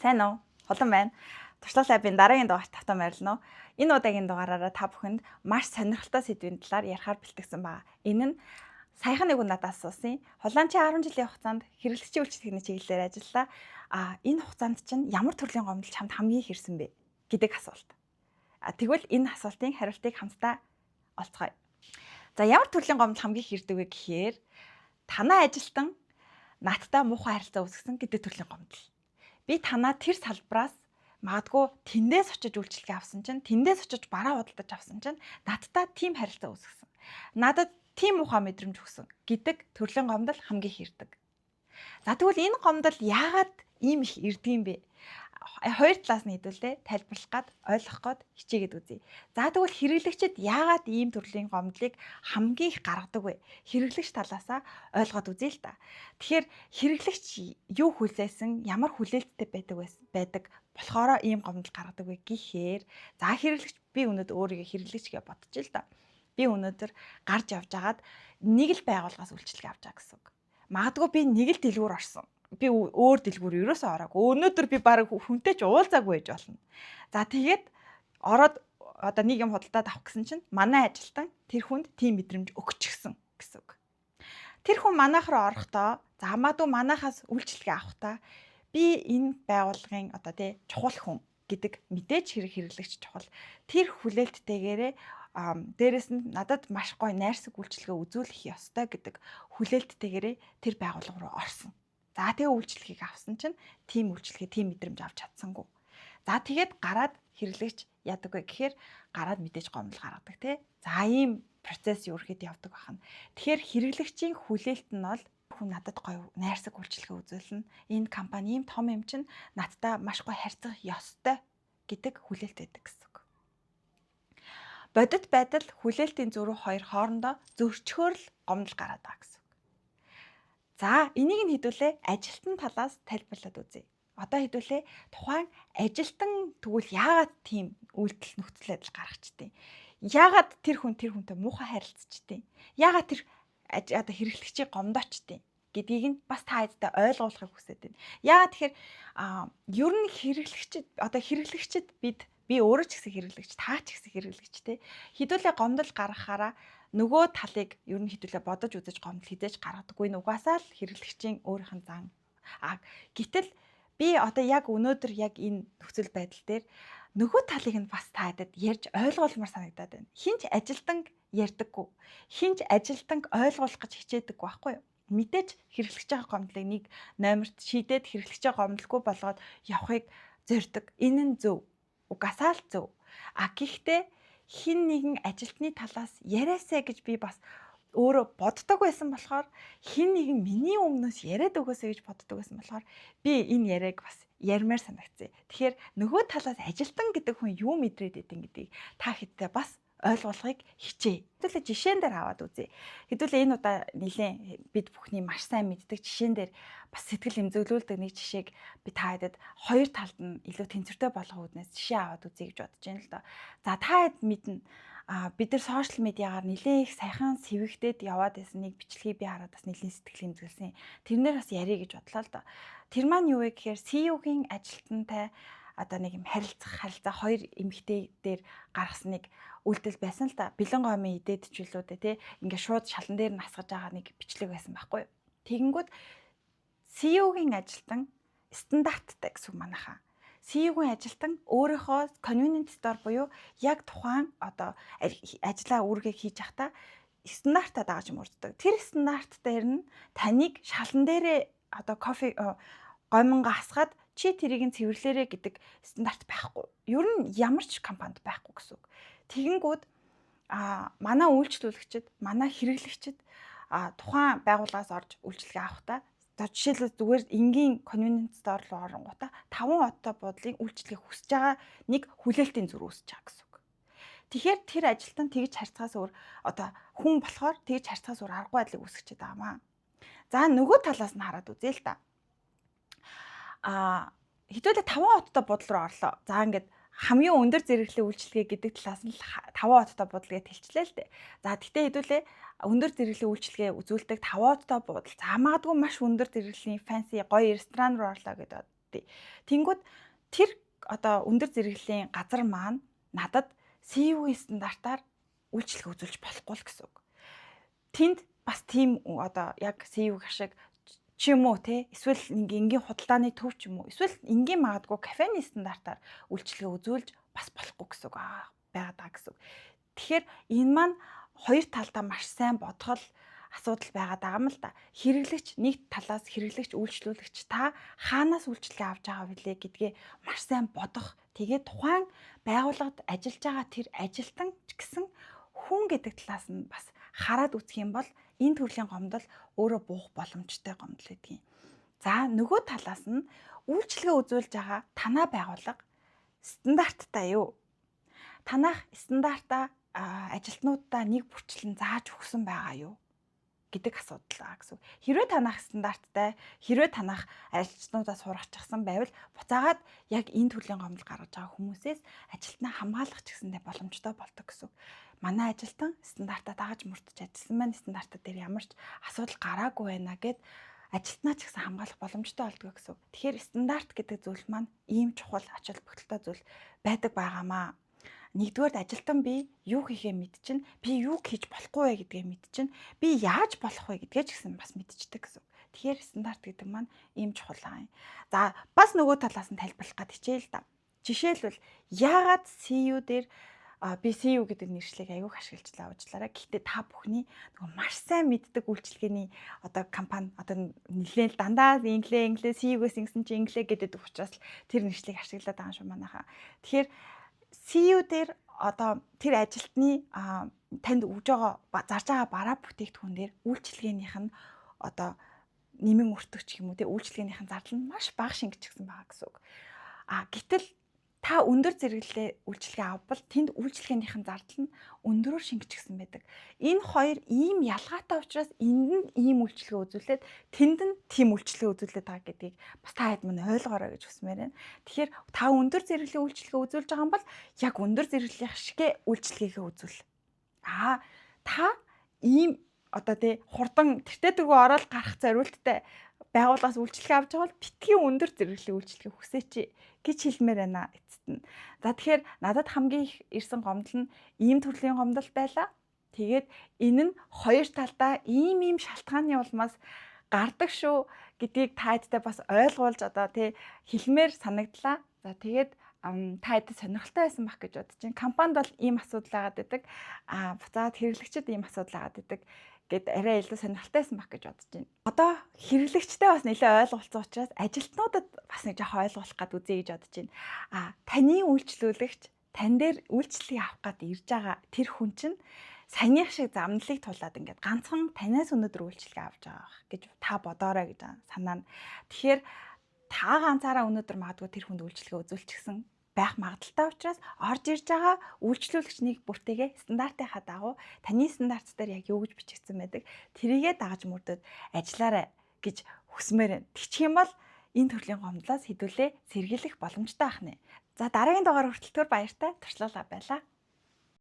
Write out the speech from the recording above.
Сайн уу? Холон байна. Туршлага лабын дараагийн дугаарт тавтан байрлана уу? Энэ удаагийн дугаараараа та бүхэнд маш сонирхолтой сэдвийн талаар ярихаар бэлтгэсэн байна. Энэ нь саяхан нэг хүн надаас асуусан. Холландчийн 10 жилийн хугацаанд хэрэглэгчийн үйлчлэгээний чиглэлээр ажиллалаа. Энэ хугацаанд чинь ямар төрлийн гомдол чамд хамгийн хэрсэн бэ гэдэг асуулт. Тэгвэл энэ асуултын хариултыг хамтдаа олцгоё. За ямар төрлийн гомдол хамгийн хэрдэг вэ гэхээр танаа ажилтан надтай муухай харилцаа үүсгэсэн гэдэг төрлийн гомдол. Би танаа тэр салбараас магадгүй тэндээс очиж үйлчлэгээ авсан чинь, тэндээс очиж бараа худалдаж авсан чинь надтай тийм харилцаа үүсгэсэн. Надад тийм муухай мэдрэмж өгсөн гэдэг төрлийн гомдол хамгийн хэрдэг. За тэгвэл энэ гомдол яагаад ийм их ирдэг юм бэ? Хоёр талаас нь хэдүүлээ тайлбарлах гад ойлгох гээд хичээгээд үзье. За тэгвэл хэрэглэгчид яагаад ийм төрлийн гомдлыг хамгийн их гаргадаг вэ? Хэрэглэгч талаасаа ойлгоод үзье л та. Тэгэхээр хэрэглэгч юу хүлээсэн, ямар хүлээлттэй байдаг болохоор ийм гомдол гаргадаг вэ гэхээр за хэрэглэгч би өнөөдөр өөрийгөө хэрэглэгч гэж бодож л та. Би өнөөдөр гарч явж агаад нэг л байгууллагаас үйлчлэгээ авч байгаа гэсэн үг. Магадгүй би нэг л дэлгүүр орсон. Би өөр дэлгүүр ерөөсөө ороогүй. Өнөөдөр би баг хүнтэй ч уулзаагүй байж болно. За тэгээд ороод одоо нэг юм худалдаад авах гэсэн чинь манай ажилтан тэр хүнд тийм мэдрэмж өгчихсөн гэсэн үг. Тэр хүн манайх руу орохдоо за хамаагүй манайхаас үйлчлэгээ авахдаа би энэ байгууллагын одоо чухал хүн гэдэг мэдээж хэрэглэгч чухал. Тэр хүлээлттэйгээрээ дээрэс нь надад маш гоё найрсаг үйлчлэгээ үзүүлэх ёстой гэдэг хүлээлттэйгээрээ тэр байгууллага руу орсон. За тэгээ үйлчлэгийг авсан чинь тийм үйлчлэгээ, тийм мэдрэмж авч чадсангүй. За тэгээд гараад хэрэглэгч яадаг вэ гэхээр гараад мэдээж гомдол гаргадаг тий. За ийм процесс ерөөхдөө явдаг байна. Тэгэхээр хэрэглэгчийн хүлээлт нь бол хүн надад гоё найрсаг үйлчлэгээ үзүүлнэ. Энэ компани ийм том юм чинь надтай маш гоё харьцах ёстой гэдэг хүлээлт байдаг гэсэн үг. Бодит байдал хүлээлтийн зөрүү хоёр хоорондоо зөрчгөөр л гомдол гараад байгаа гэсэн. За энийг нь хэдүүлээ ажилтан талаас тайлбарлаад үзье. Одоо хэдүүлээ тухайн ажилтан тэгвэл яагаад тийм үйлдэл нөхцөл байдал гаргачдیں۔ Яагаад тэр хүнтэй муухай харилцчдیں۔ Яагаад тэр одоо хэрэглэгчийг гомдоочдیں гэдгийг нь бас та хэдтэй ойлгуулахыг хүсэж байна. Яагаад тэгэхээр ер нь хэрэглэгчид би өөрөө ч гэсэн хэрэглэгч, та ч гэсэн хэрэглэгч те. Хэдүүлээ гомдол гаргахаараа нөгөө талыг ер нь хэдүүлээ бодож үзэж гомдол хідээж гаргадаггүй. Нугасаа л хэрэглэгчийн өөрийнх нь зан. Гэтэл би одоо яг өнөөдөр яг энэ нөхцөл байдал дээр нөгөө талыг нь бас та хэдэд ярьж ойлгуулмаар санагдаад байна. Хинч ажилтан ярьдаггүй. Хинч ажилтан ойлгуулах гэж хичээдэггүй байхгүй юу? Мэдээж хэрэглэгчийн гомдлыг нэг номерт шийдээд хэрэглэгчийн гомдлгүй болгоод явахыг зорддог. Энэ нь зөв. Угасаал зөв. Гэхдээ хин нэгэн ажилтны талаас яриасаа гэж би бас өөрөө боддог байсан болохоор хин нэгэн миний өмнөөс яриад өгөөсэй гэж боддог байсан болохоор би энэ яриаг бас ярмаар санагцсан. Тэгэхээр нөгөө талаас ажилтан гэдэг хүн юу мэдрээд идэв гэдгийг та хэдтэй бас ойлгуулахыг хичээе. Хэдүүлээ жишээн дээр аваад үзье. Хэдүүлээ энэ удаа нэлээд бид бүхний маш сайн мэддэг жишээн дээр бас сэтгэл эмзөглүүлдэг нэг жишээг би та хэдэд хоёр талд нь илүү тэнцвэртэй болгох үүднээс жишээ аваад үзье гэж бодож байна л да. За та хэд мэднэ бид нар сошиал медиагаар нэлээд их сайхан сэвэгдээд яваад байсан нэг бичлэгийг би хараад бас нэлээд сэтгэл эмзэглсэн. Тэрнэр бас ярих гэж бодлоо л да. Тэр маань юу вэ гэхээр CEO-гийн ажилтнтай одоо нэг юм харилцаа хоёр эмэгтэй дээр гаргасан нэг үйлдэл байсан л да. Бэлэн гомын идээдчлүүдээ тий ингээд шууд шалан дээр нь асгаж байгаа нэг бичлэг байсан байхгүй юу. Тэгэнгүүт CEO-гийн ажилтан стандарттай гэсэн манайхаа. CEO-гийн ажилтан өөрийнхөө convenience store буюу яг тухайн одоо ажлаа үүргээ хийж явахдаа стандартаа дагаж мөрддөг. Тэр стандарт дээр нь таныг шалан дээрээ одоо кофе гомонго асгаад чи тэрийг нь цэвэрлээрэ гэдэг стандарт байхгүй. Ер нь ямар ч компанид байхгүй гэсэн үг. Тэгэнгүүт манай үйлчлүүлэгчид, манай хэрэглэгчид тухайн байгууллагаас орж үйлчлэгээ авахдаа жишээлбэл зүгээр энгийн convenience store руу оронгуудаа 5 оттой буудлын үйлчлэгийг хүсэж байгаа нэг хүлээлтийн зөрүү үүсэж байгаа гэсэн үг. Тэгэхээр тэр ажилтан тэгж харьцахаас өөр одоо хүн болохоор тэгж харьцахаас өөр аргагүй байдлыг үүсгэж байгаамаа. За нөгөө талаас нь хараад үзье л та. Хэдүүлээ 5 оттой буудлын руу орлоо. За ингээд хамгийн өндөр зэрэглэлийн үйлчлэгээ гэдэг талаас нь 5 оттой буудал гэж хэлчлээ л дээ. За тэгтээ хэдүүлээ өндөр зэрэглэлийн үйлчлэгээ үзүүлдэг 5 оттой буудал. За магадгүй маш өндөр зэрэглэлийн fancy гоё ресторан руу орлоо гэдэг бодъё. Тэнгүүд тэр одоо өндөр зэрэглэлийн газар маань надад CEO-ийн стандартаар үйлчлэг үзүүлж болохгүй л гэсэн үг. Тэнд бас тийм одоо яг CEO шиг ч юм уу те эсвэл нэг энгийн худалдааны төв ч юм уу эсвэл энгийн магадгүй кафены стандартаар үйлчлэгээ үзүүлж бас болохгүй гэсэн үг байгаа даа гэсэн үг. Тэгэхээр энэ маань хоёр талдаа маш сайн бодгол асуудал байгаад байгаа юм л да. Хэрэглэгч нэг талаас хэрэглэгч үйлчлүүлэгч та хаанаас үйлчлэгээ авч байгаа вүлээ гэдгээ маш сайн бодох. Тэгээд тухайн байгууллагад ажиллаж байгаа тэр ажилтан ч гэсэн хүн гэдэг талаас нь бас хараад үзэх юм бол энэ төрлийн гомдол өөрөө буух боломжтой гомдол гэдгийг. За нөгөө талаас нь үйлчлэгээ үзүүлж байгаа танай байгууллага стандарттай юу? Танах стандартаа ажилтнуудаа нэг бүрчлэн зааж өгсөн байгаа юу гэдэг асуудал байгаа гэсэн. Хэрвээ танах стандарттай, хэрвээ танах ажилтнуудаа сургачихсан байвал буцаагаад яг энэ төрлийн гомдол гаргаж байгаа хүмүүсээс ажилтнаа хамгаалах ч гэсэндээ боломжтой болдог гэсэн. Манай ажилтан стандартаа дагаж мөрдөж ажилласан маань стандартаа дээр ямар ч асуудал гараагүй байна гэд ажилтнаа ч гэсэн хамгаалах боломжтой болдог гэсэн. Тэгэхээр стандарт гэдэг зүйл маань ийм чухал ач холбогдолтой зүйл байдаг байгаамаа. Нэгдүгээр ажилтан би юу хийхээ мэдчихнэ, би юу хийж болохгүй вэ гэдгээ мэдчихнэ, би яаж болох вэ гэдгээ ч гэсэн бас мэдчихдэг гэсэн. Тэгэхээр стандарт гэдэг маань ийм чухал аа. За бас нөгөө талаас нь тайлбарлах гад хичээл л да. Жишээлбэл яагаад CEO дээр би CEO гэдэг нэршлиг аягүй ашиглажлаа уучлаарай. Гэхдээ та бүхний нөгөө маш сайн мэддэг үйлчлэгээний одоо компани одоо нэлээд дандаа инглээ CEO-гээс ингэсэн чи инглээ гэдэг учраас тэр нэршлиг ашиглаад байгаа юм шүү манайхаа. Тэгэхээр CEO дээр одоо тэр ажилтны танд өгж байгаа зарж байгаа бараа бүтээгдэхүүн дээр үйлчлэгээнийх нь одоо нэмэн өртөгч юм уу те үйлчлэгээнийх нь зардал нь маш бага шингэчихсэн байгаа гэсэн үг. Гэтэл та өндөр зэрэглэлээ үйлчлэгээ авбал тэнд үйлчлэгээнийх нь зардал нь өндөрөөр шингэчихсэн байдаг. Энэ хоёр ийм ялгаатай учраас энд нь ийм үйлчлэгээ үзүүлээд тэнд нь тийм үйлчлэгээ үзүүлээд байгаа гэдгийг бас та хэд мань ойлгоорой гэж хүсмээр байна. Тэгэхээр та өндөр зэрэглэлийн үйлчлэгээ үзүүлж байгаа юм бол яг өндөр зэрэглэлийн шигэ үйлчлэгээгээ үзүүл. Та ийм одоо тий хурдан тэртээ дөрвөө ороод гарах зориулттай байгууллагаас үйлчлэгээ авч байгаа бол битгий өндөр зэрэглэлийн үйлчлэгээ хүсээч гэж хэлмээр байна эцэст нь. За тэгэхээр надад хамгийн их ирсэн гомдол нь ийм төрлийн гомдол байлаа. Тэгээд энэ нь хоёр талдаа ийм шалтгааны улмаас гардаг шүү гэдгийг та хэдтэй бас ойлгуулж одоо тий хэлмээр санагдлаа. За тэгээд та хэдтэй сонирхолтой байсан байх гэж бодож байна. Компанид бол ийм асуудал байгаад байдаг. Буцаад хэрэглэгчид ийм асуудал байгаад байдаг гэд арай илүү сонирхолтойсэн байх гэж бодож байна. Одоо хэрэглэгчтэй бас нэлээд ойлголцсон учраас ажилтнуудад бас нэг жоох ойлгуулах гад үзье гэж бодож байна. Таны үйлчлүүлэгч тань дээр үйлчлэгийг авах гад ирж байгаа тэр хүн чинь саяных шиг замналыг тулаад ингээд ганцхан танаас өнөөдөр үйлчлэгээ авч байгаа гэж та бодоорой гэж санаана. Тэгэхээр та ганцаараа өнөөдөр магадгүй тэр хүнд үйлчлэгээ үзүүлчихсэн байх магадaltaй учраас орж ирж байгаа үйлчлүүлэгчнийг бүртээгээ стандартынхаа дагуу таны стандарт дээр яг юу гэж бичигдсэн байдаг тэрийгэ дагаж мөрдөд ажиллаарай гэж хүсмээр байна. Тэгчих юм бол энэ төрлийн гомдлоос хэдүүлээ сэргийлэх боломжтой байх нэ. За дараагийн дугаар хүртэл баяртай туршлуулга байлаа.